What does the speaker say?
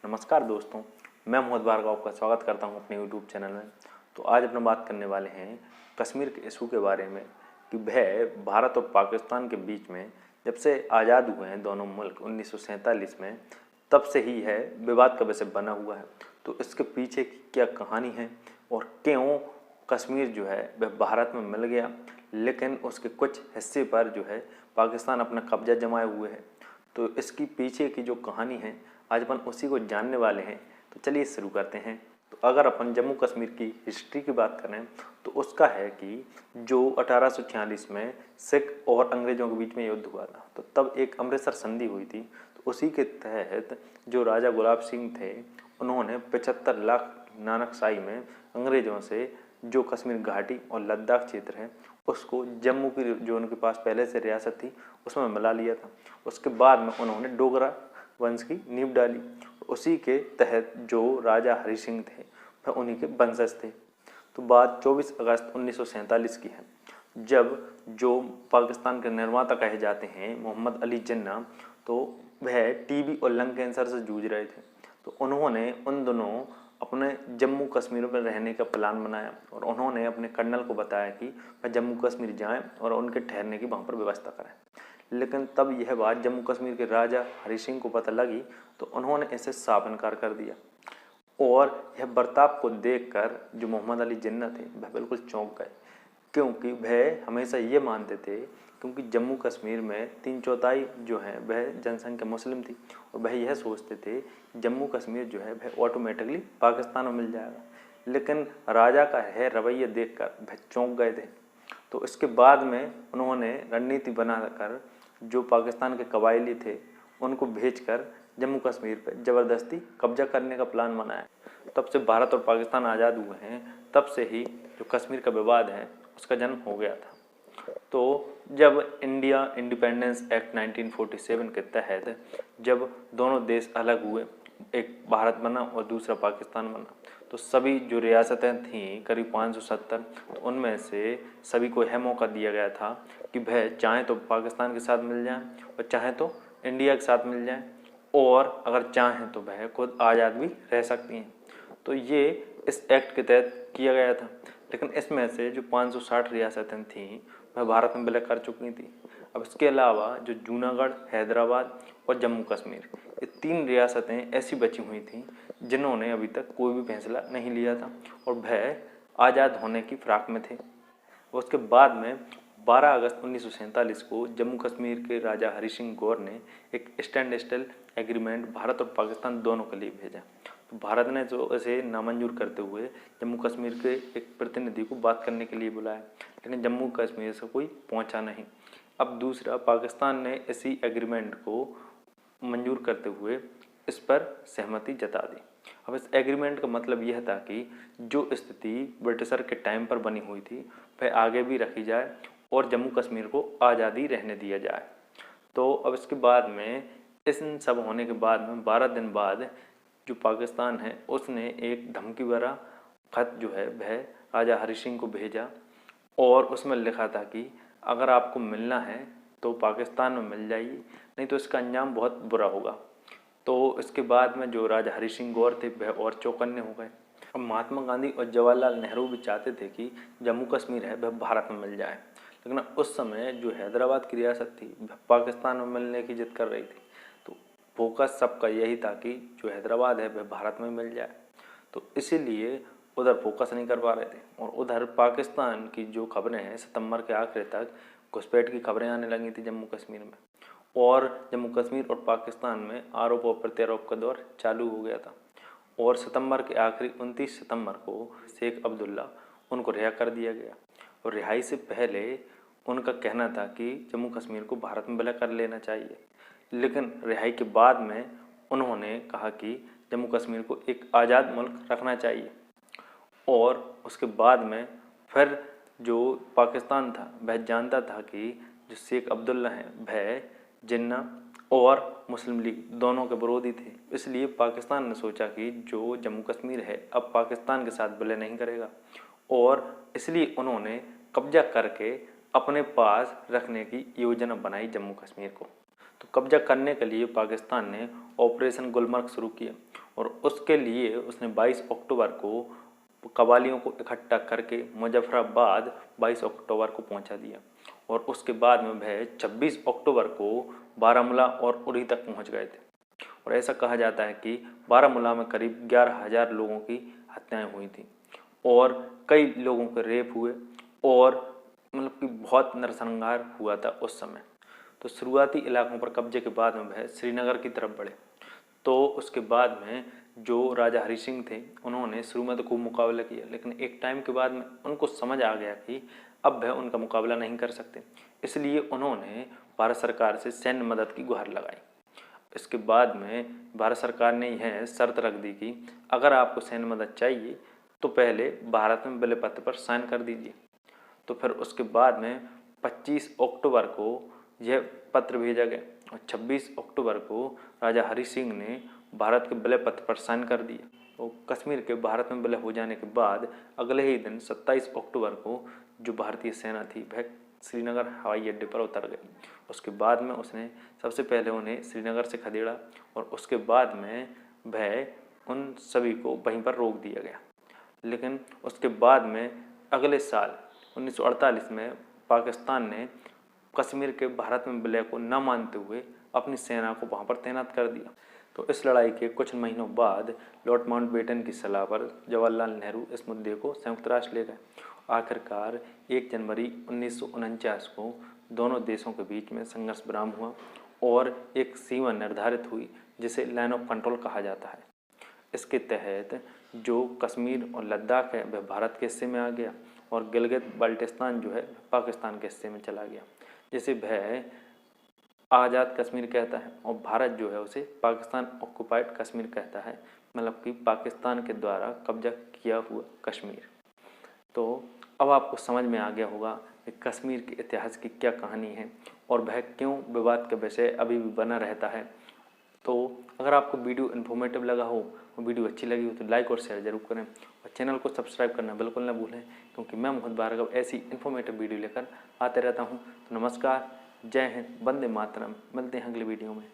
नमस्कार दोस्तों, मैं मोहित भार्गव आपका स्वागत करता हूं अपने YouTube चैनल में। तो आज अपना बात करने वाले हैं कश्मीर के इशू के बारे में कि वह भारत और पाकिस्तान के बीच में जब से आज़ाद हुए हैं दोनों मुल्क 1947 में, तब से ही है विवाद का विषय बना हुआ है। तो इसके पीछे की क्या कहानी है और क्यों कश्मीर जो है वह भारत में मिल गया, लेकिन उसके कुछ हिस्से पर जो है पाकिस्तान अपना कब्जा जमाए हुए है। तो इसकी पीछे की जो कहानी है आज अपन उसी को जानने वाले हैं। तो चलिए शुरू करते हैं। तो अगर अपन जम्मू कश्मीर की हिस्ट्री की बात करें तो उसका है कि जो 1846 में सिख और अंग्रेज़ों के बीच में युद्ध हुआ था, तो तब एक अमृतसर संधि हुई थी। तो उसी के तहत जो राजा गुलाब सिंह थे, उन्होंने 75 लाख नानकशाही में अंग्रेज़ों से जो कश्मीर घाटी और लद्दाख क्षेत्र है उसको जम्मू की जो उनके पास पहले से रियासत थी उसमें मिला लिया था। उसके बाद में उन्होंने डोगरा वंश की नींव डाली। उसी के तहत जो राजा हरि सिंह थे वह उन्हीं के वंशज थे। तो बात 24 अगस्त 1947 की है, जब जो पाकिस्तान के निर्माता कहे जाते हैं मोहम्मद अली जिन्ना, तो वह टीबी और लंग कैंसर से जूझ रहे थे। तो उन्होंने उन दोनों अपने जम्मू कश्मीर में रहने का प्लान बनाया और उन्होंने अपने कर्नल को बताया कि वह जम्मू कश्मीर जाएं और उनके ठहरने की वहाँ पर व्यवस्था करें। लेकिन तब यह बात जम्मू कश्मीर के राजा हरि सिंह को पता लगी, तो उन्होंने इसे साफ इनकार कर दिया। और यह बर्ताव को देखकर जो मोहम्मद अली जिन्ना थे वह बिल्कुल चौंक गए, क्योंकि वह हमेशा ये मानते थे क्योंकि जम्मू कश्मीर में 3/4 जो है वह जनसंख्या मुस्लिम थी और वह यह सोचते थे जम्मू कश्मीर जो है वह ऑटोमेटिकली पाकिस्तान में मिल जाएगा। लेकिन राजा का है रवैया देखकर वह चौंक गए थे। तो इसके बाद में उन्होंने रणनीति बनाकर जो पाकिस्तान के कबायली थे उनको भेजकर जम्मू कश्मीर पर ज़बरदस्ती कब्जा करने का प्लान बनाया। तब से भारत और पाकिस्तान आज़ाद हुए हैं, तब से ही जो कश्मीर का विवाद है उसका जन्म हो गया था। तो जब इंडिया इंडिपेंडेंस एक्ट 1947 के तहत जब दोनों देश अलग हुए, एक भारत बना और दूसरा पाकिस्तान बना, तो सभी जो रियासतें थीं करीब 570, तो उनमें से सभी को यह मौका दिया गया था कि वह चाहें तो पाकिस्तान के साथ मिल जाएं और चाहें तो इंडिया के साथ मिल जाएं, और अगर चाहें तो वह खुद आज़ाद भी रह सकती हैं। तो ये इस एक्ट के तहत किया गया था। लेकिन इसमें से जो 560 रियासतें थीं वह भारत में विलय कर चुकी थी। अब इसके अलावा जो जूनागढ़, हैदराबाद और जम्मू कश्मीर, ये 3 रियासतें ऐसी बची हुई थीं जिन्होंने अभी तक कोई भी फैसला नहीं लिया था और वह आज़ाद होने की फिराक में थे। उसके बाद में 12 अगस्त 1947 को जम्मू कश्मीर के राजा हरि सिंह गौर ने एक स्टैंड स्टिल एग्रीमेंट भारत और पाकिस्तान दोनों के लिए भेजा। तो भारत ने जो इसे नामंजूर करते हुए जम्मू कश्मीर के एक प्रतिनिधि को बात करने के लिए बुलाया, लेकिन जम्मू कश्मीर से कोई पहुंचा नहीं। अब दूसरा, पाकिस्तान ने इसी एग्रीमेंट को मंजूर करते हुए इस पर सहमति जता दी। अब इस एग्रीमेंट का मतलब यह था कि जो स्थिति ब्रिटिशर के टाइम पर बनी हुई थी वह आगे भी रखी जाए और जम्मू कश्मीर को आज़ादी रहने दिया जाए। तो अब इसके बाद में इस सब होने के बाद में 12 दिन बाद जो पाकिस्तान है उसने एक धमकी भरा खत जो है वह राजा हरि सिंह को भेजा और उसमें लिखा था कि अगर आपको मिलना है तो पाकिस्तान में मिल जाइए, नहीं तो इसका अंजाम बहुत बुरा होगा। तो इसके बाद में जो राजा हरि सिंह गौर थे वह और चौकन्ने हो गए। अब महात्मा गांधी और जवाहरलाल नेहरू भी चाहते थे कि जम्मू कश्मीर है वह भारत में मिल जाए, लेकिन उस समय जो हैदराबाद की रियासत थी वह पाकिस्तान में मिलने की जिद कर रही थी। तो फोकस सबका यही था कि जो हैदराबाद है वह भारत में मिल जाए, तो इसीलिए उधर फोकस नहीं कर पा रहे थे। और उधर पाकिस्तान की जो खबरें हैं सितंबर के आखिर तक घुसपैठ की खबरें आने लगी थी जम्मू कश्मीर में, और जम्मू कश्मीर और पाकिस्तान में आरोप और प्रत्यारोप का दौर चालू हो गया था। और सितंबर के आखिरी 29 सितंबर को शेख अब्दुल्ला उनको रिहा कर दिया गया। और रिहाई से पहले उनका कहना था कि जम्मू कश्मीर को भारत में विलय कर लेना चाहिए, लेकिन रिहाई के बाद में उन्होंने कहा कि जम्मू कश्मीर को एक आज़ाद मुल्क रखना चाहिए। और उसके बाद में फिर जो पाकिस्तान था वह जानता था कि जो शेख अब्दुल्ला हैं वह जिन्ना और मुस्लिम लीग दोनों के विरोधी थे, इसलिए पाकिस्तान ने सोचा कि जो जम्मू कश्मीर है अब पाकिस्तान के साथ विलय नहीं करेगा, और इसलिए उन्होंने कब्जा करके अपने पास रखने की योजना बनाई जम्मू कश्मीर को। तो कब्जा करने के लिए पाकिस्तान ने ऑपरेशन गुलमर्ग शुरू किया और उसके लिए उसने 22 अक्टूबर को कबालियों को इकट्ठा करके मुजफ्फराबाद 22 अक्टूबर को पहुंचा दिया और उसके बाद में वह 26 अक्टूबर को बारामूला और उरी तक पहुंच गए थे। और ऐसा कहा जाता है कि बारामूला में करीब 11,000 लोगों की हत्याएं हुई थी और कई लोगों के रेप हुए और मतलब कि बहुत नरसंहार हुआ था उस समय। तो शुरुआती इलाकों पर कब्जे के बाद में वह श्रीनगर की तरफ बढ़े। तो उसके बाद में जो राजा हरि सिंह थे उन्होंने शुरू में तो खूब मुकाबला किया, लेकिन एक टाइम के बाद में उनको समझ आ गया कि अब वह उनका मुकाबला नहीं कर सकते, इसलिए उन्होंने भारत सरकार से सैन्य मदद की गुहार लगाई। इसके बाद में भारत सरकार ने यह शर्त रख दी कि अगर आपको सैन्य मदद चाहिए तो पहले भारत में बिल पत्र पर साइन कर दीजिए। तो फिर उसके बाद में 25 अक्टूबर को यह पत्र भेजा गया और 26 अक्टूबर को राजा हरि सिंह ने भारत के विलय पत्र पर साइन कर दिया। तो कश्मीर के भारत में विलय हो जाने के बाद अगले ही दिन 27 अक्टूबर को जो भारतीय सेना थी वह श्रीनगर हवाई अड्डे पर उतर गई। उसके बाद में उसने सबसे पहले उन्हें श्रीनगर से खदेड़ा और उसके बाद में वह उन सभी को वहीं पर रोक दिया गया। लेकिन उसके बाद में अगले साल 1948 में पाकिस्तान ने कश्मीर के भारत में विलय को न मानते हुए अपनी सेना को वहां पर तैनात कर दिया। तो इस लड़ाई के कुछ महीनों बाद लॉर्ड माउंटबेटन की सलाह पर जवाहरलाल नेहरू इस मुद्दे को संयुक्त राष्ट्र ले गए। आखिरकार 1 जनवरी 1949 को दोनों देशों के बीच में संघर्ष विराम हुआ और एक सीमा निर्धारित हुई जिसे लाइन ऑफ कंट्रोल कहा जाता है। इसके तहत जो कश्मीर और लद्दाख है वह भारत के हिस्से में आ गया और गिलगित बाल्टिस्तान जो है पाकिस्तान के हिस्से में चला गया, जिसे वह आज़ाद कश्मीर कहता है और भारत जो है उसे पाकिस्तान ऑक्युपाइड कश्मीर कहता है, मतलब कि पाकिस्तान के द्वारा कब्जा किया हुआ कश्मीर। तो अब आपको समझ में आ गया होगा कि कश्मीर के इतिहास की क्या कहानी है और वह क्यों विवाद का विषय अभी भी बना रहता है। तो अगर आपको वीडियो इन्फॉर्मेटिव लगा हो और वीडियो अच्छी लगी हो तो लाइक और शेयर जरूर करें और चैनल को सब्सक्राइब करना बिल्कुल ना भूलें, क्योंकि मैं मोहित भार्गव ऐसी इन्फॉर्मेटिव वीडियो लेकर आते रहता हूं। तो नमस्कार, जय हिंद, वंदे मातरम। मिलते हैं अगले वीडियो में।